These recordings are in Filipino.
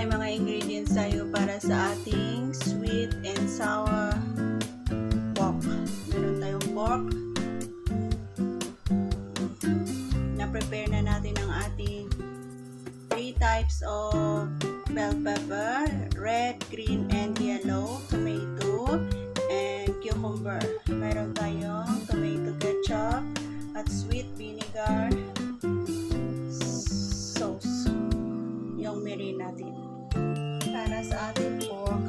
may mga ingredients tayo para sa ating sweet and sour pork. Meron tayong pork. Na-prepare na natin ang ating 3 types of bell pepper, red, green, and yellow, tomato, and cucumber. Meron tayong tomato ketchup at sweet vinegar sauce. Yung mirin natin. Para sa ating pork,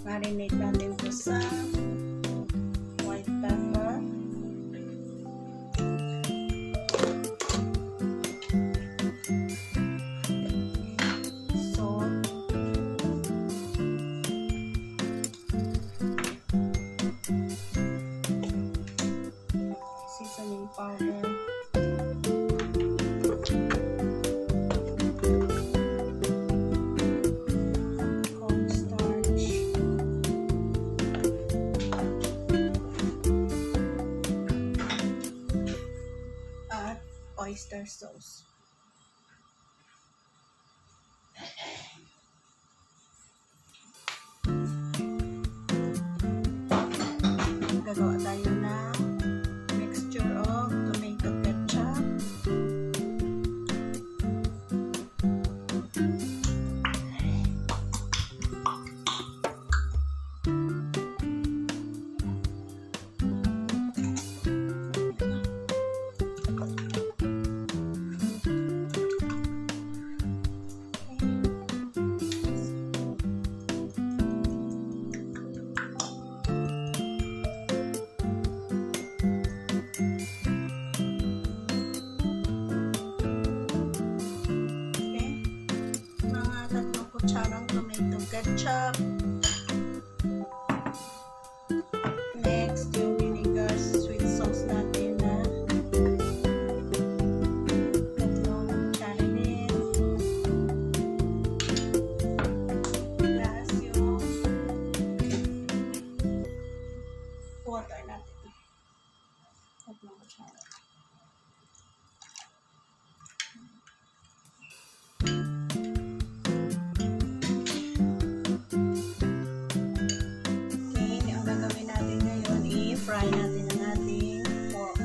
marinate natin po sa white pepper, salt, seasoning powder, oyster sauce. Gagawa tayo ng mixture of tomato ketchup, kutsarang tomato ketchup. Next, yung vinegar sweet sauce natin na 3 kutsara din. Plus yung water natin. 3 kutsara. Fry natin ang ating pork.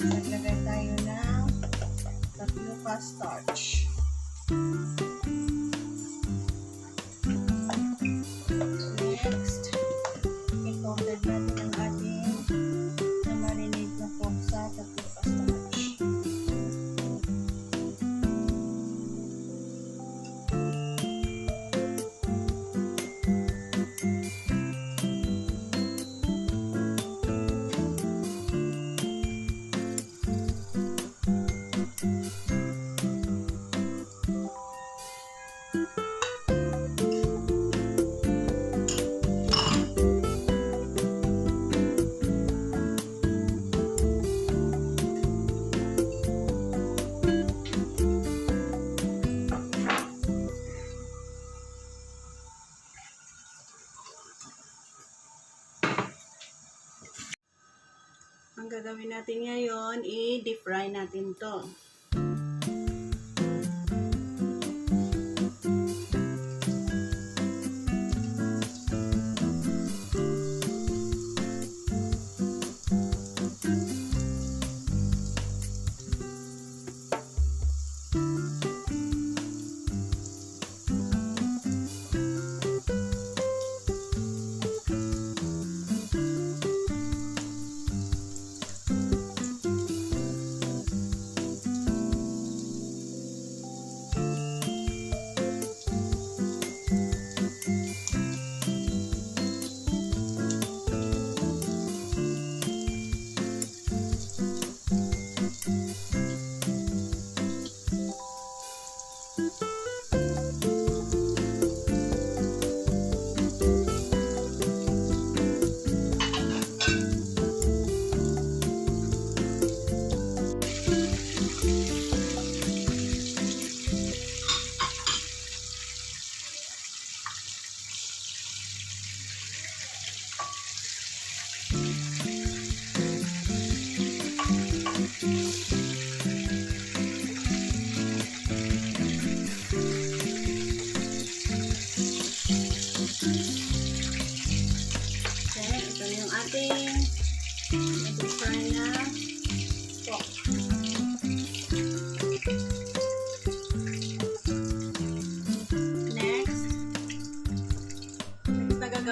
Naglagay tayo ng tapioca starch. Next, i-coated natin ang ating na-marinate na pork sa tapioca starch. Ang gagawin natin ngayon, i-deep fry natin to.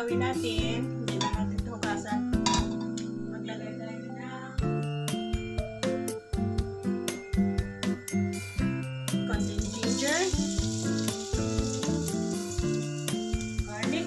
gagawin natin, hindi na natin ito hugasan. Maglagay tayo ng konting ginger, garlic,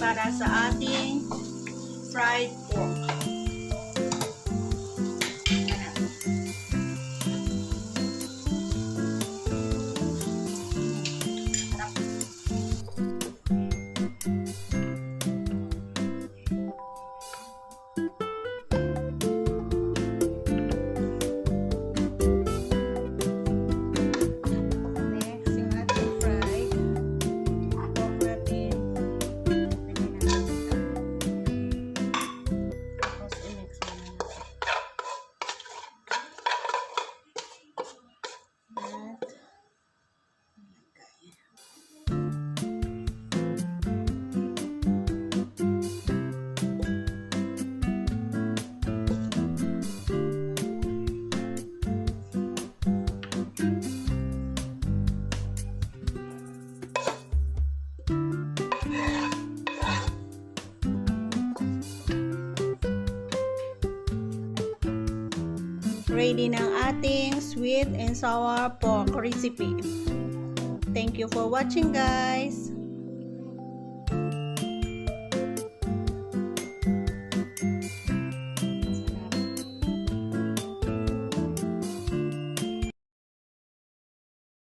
para sa ating fried pork. Ready ng ating sweet and sour pork recipe. Thank you for watching, guys.